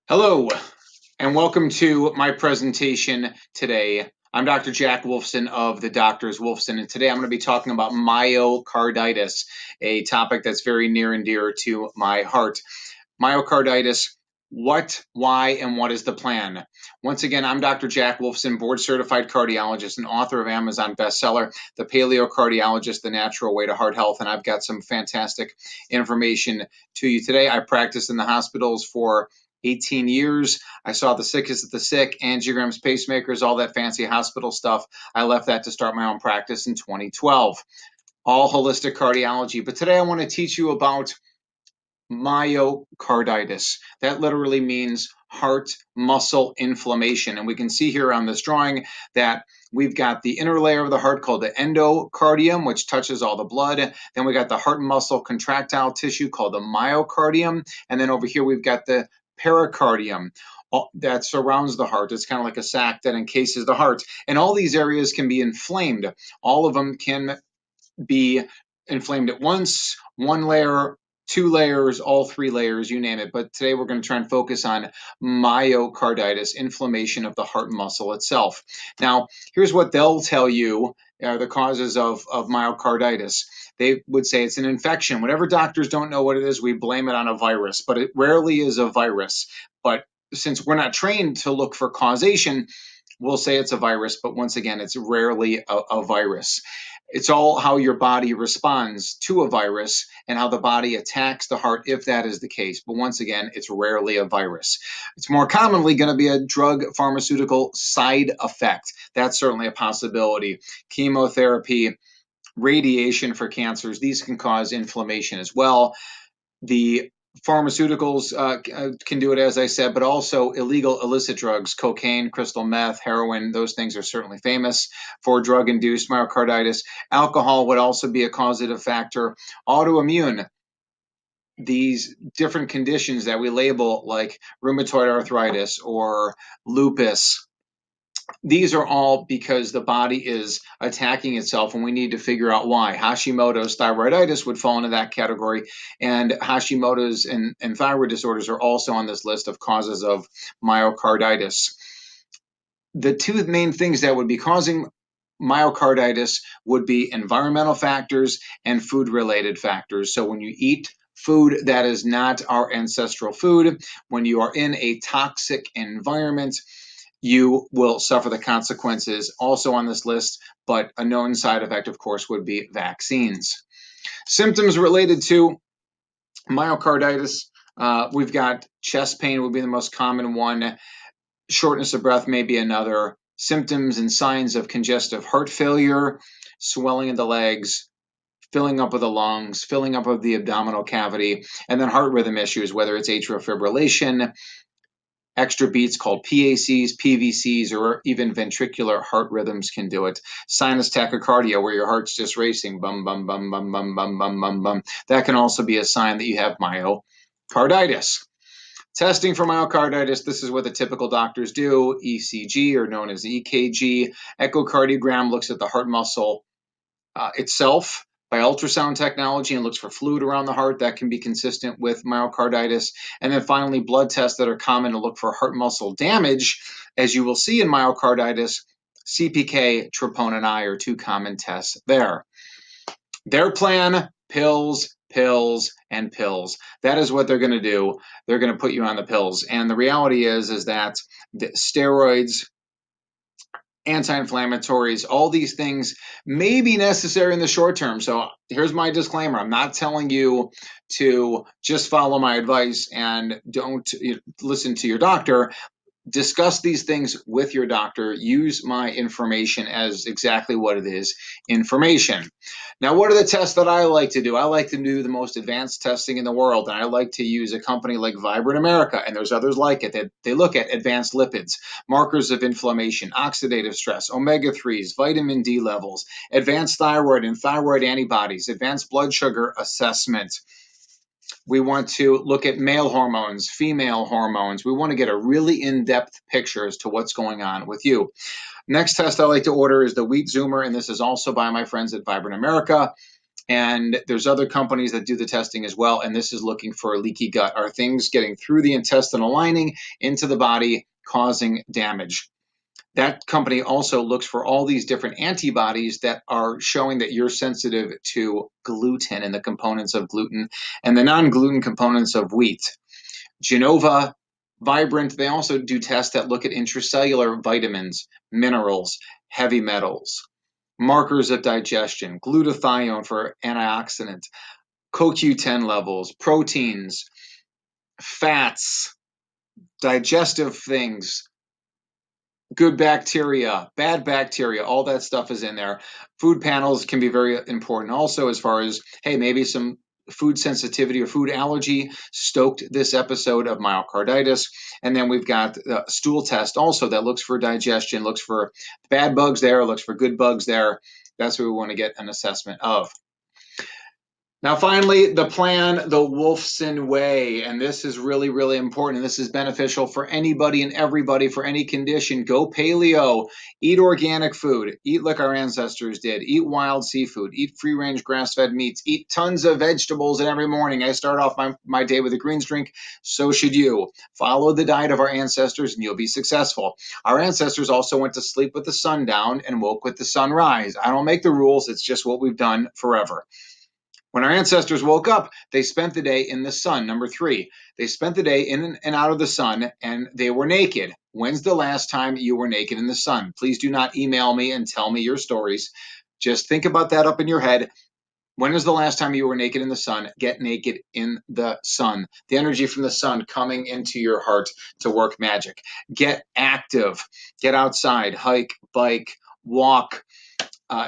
Hello, and welcome to my presentation today. I'm Dr. Jack Wolfson of the Doctors Wolfson, and today I'm going to be talking about myocarditis, a topic that's very near and dear to my heart. Myocarditis, what, why, and what is the plan? Once again, I'm Dr. Jack Wolfson, board certified cardiologist and author of Amazon bestseller, The Paleo Cardiologist, The Natural Way to Heart Health, and I've got some fantastic information to you today. I practiced in the hospitals for 18 years. I saw the sickest of the sick, angiograms, pacemakers, all that fancy hospital stuff. I left that to start my own practice in 2012. All holistic cardiology. But today I want to teach you about myocarditis. That literally means heart muscle inflammation. And we can see here on this drawing that we've got the inner layer of the heart called the endocardium, which touches all the blood. Then we got the heart muscle contractile tissue called the myocardium. And then over here we've got the pericardium that surrounds the heart. It's kind of like a sac that encases the heart. And all these areas can be inflamed. All of them can be inflamed at once, one layer, two layers, all three layers, you name it. But today we're going to try and focus on myocarditis, inflammation of the heart muscle itself. Now, here's what they'll tell you are the causes of myocarditis. They would say it's an infection. Whenever doctors don't know what it is, we blame it on a virus, but it rarely is a virus. But since we're not trained to look for causation, we'll say it's a virus, but once again, it's rarely a virus. It's all how your body responds to a virus and how the body attacks the heart if that is the case. But once again, it's rarely a virus. It's more commonly going to be a drug pharmaceutical side effect. That's certainly a possibility. Chemotherapy, radiation for cancers, these can cause inflammation as well. The pharmaceuticals can do it, as I said, but also illegal illicit drugs, cocaine, crystal meth, heroin, those things are certainly famous for drug-induced myocarditis. Alcohol would also be a causative factor. Autoimmune, these different conditions that we label like rheumatoid arthritis or lupus, these are all because the body is attacking itself, and we need to figure out why. Hashimoto's thyroiditis would fall into that category, and Hashimoto's and thyroid disorders are also on this list of causes of myocarditis. The two main things that would be causing myocarditis would be environmental factors and food-related factors. So when you eat food that is not our ancestral food, when you are in a toxic environment, you will suffer the consequences. Also on this list, but a known side effect, of course, would be vaccines. Symptoms related to myocarditis, we've got chest pain would be the most common one. Shortness of breath may be another. Symptoms and signs of congestive heart failure, swelling in the legs, filling up of the lungs, filling up of the abdominal cavity, and then heart rhythm issues, whether it's atrial fibrillation, extra beats called PACs, PVCs, or even ventricular heart rhythms can do it. Sinus tachycardia, where your heart's just racing, bum, bum, bum, bum, bum, bum, bum, bum, bum. That can also be a sign that you have myocarditis. Testing for myocarditis, this is what the typical doctors do. ECG, or known as EKG. Echocardiogram looks at the heart muscle itself by ultrasound technology and looks for fluid around the heart that can be consistent with myocarditis. And then finally, blood tests that are common to look for heart muscle damage. As you will see in myocarditis, CPK, troponin I are two common tests there. Their plan, pills, pills, and pills. That is what they're going to do. They're going to put you on the pills. And the reality is that the steroids, anti-inflammatories, all these things may be necessary in the short term. So here's my disclaimer. I'm not telling you to just follow my advice and don't listen to your doctor. Discuss these things with your doctor. Use my information as exactly what it is, information. Now, what are the tests that I like to do? I like to do the most advanced testing in the world, and I like to use a company like Vibrant America, and there's others like it, that they look at advanced lipids, markers of inflammation, oxidative stress, omega-3s, vitamin D levels, advanced thyroid and thyroid antibodies, advanced blood sugar assessment. We want to look at male hormones, female hormones. We want to get a really in-depth picture as to what's going on with you. Next test I like to order is the Wheat Zoomer, and this is also by my friends at Vibrant America. And there's other companies that do the testing as well. And this is looking for leaky gut. Are things getting through the intestinal lining into the body, causing damage? That company also looks for all these different antibodies that are showing that you're sensitive to gluten and the components of gluten and the non-gluten components of wheat. Genova, Vibrant, they also do tests that look at intracellular vitamins, minerals, heavy metals, markers of digestion, glutathione for antioxidant, CoQ10 levels, proteins, fats, digestive things, good bacteria, bad bacteria, all that stuff is in there. Food panels can be very important also, as far as, hey, maybe some food sensitivity or food allergy stoked this episode of myocarditis. And then we've got a stool test also that looks for digestion, looks for bad bugs there, looks for good bugs there. That's what we want to get an assessment of. Now, finally, the plan, the Wolfson way, and this is really, really important. This is beneficial for anybody and everybody for any condition. Go paleo, eat organic food, eat like our ancestors did, eat wild seafood, eat free-range grass-fed meats, eat tons of vegetables. And every morning I start off my day with a greens drink. So should you. Follow the diet of our ancestors and you'll be successful. Our ancestors also went to sleep with the sun down and woke with the sunrise. I don't make the rules. It's just what we've done forever. When our ancestors woke up, they spent the day in the sun. Number 3, they spent the day in and out of the sun, and they were naked. When's the last time you were naked in the sun? Please do not email me and tell me your stories. Just think about that up in your head. When is the last time you were naked in the sun? Get naked in the sun. The energy from the sun coming into your heart to work magic. Get active. Get outside. Hike, bike, walk.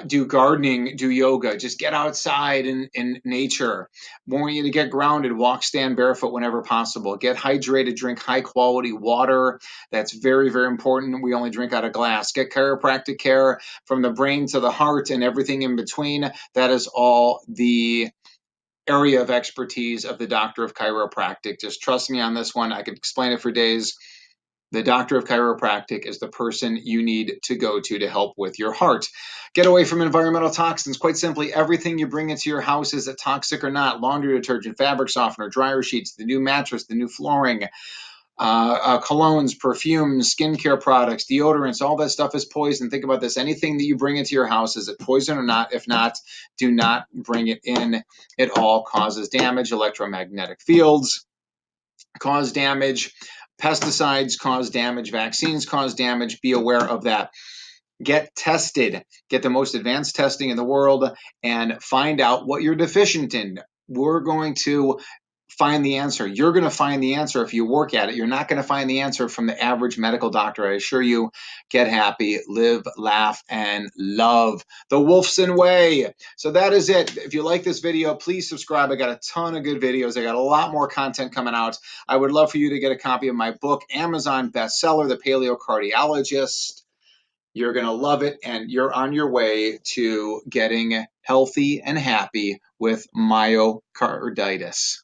Do gardening, do yoga, just get outside in nature. Want you to get grounded, walk, stand barefoot whenever possible. Get hydrated, drink high quality water. That's very, very important. We only drink out of glass. Get chiropractic care from the brain to the heart and everything in between. That is all the area of expertise of the doctor of chiropractic. Just trust me on this one. I could explain it for days. The doctor of chiropractic is the person you need to go to help with your heart. Get away from environmental toxins. Quite simply, everything you bring into your house, is it toxic or not? Laundry detergent, fabric softener, dryer sheets, the new mattress, the new flooring, colognes, perfumes, skincare products, deodorants, all that stuff is poison. Think about this. Anything that you bring into your house, is it poison or not? If not, do not bring it in. It all causes damage. Electromagnetic fields cause damage. Pesticides cause damage. Vaccines cause damage. Be aware of that. Get tested. Get the most advanced testing in the world and find out what you're deficient in. We're going to find the answer. You're going to find the answer if you work at it. You're not going to find the answer from the average medical doctor. I assure you. Get happy, live, laugh, and love. The Wolfson way. So that is it. If you like this video, please subscribe. I got a ton of good videos. I got a lot more content coming out. I would love for you to get a copy of my book, Amazon bestseller, The Paleo Cardiologist. You're going to love it, and you're on your way to getting healthy and happy with myocarditis.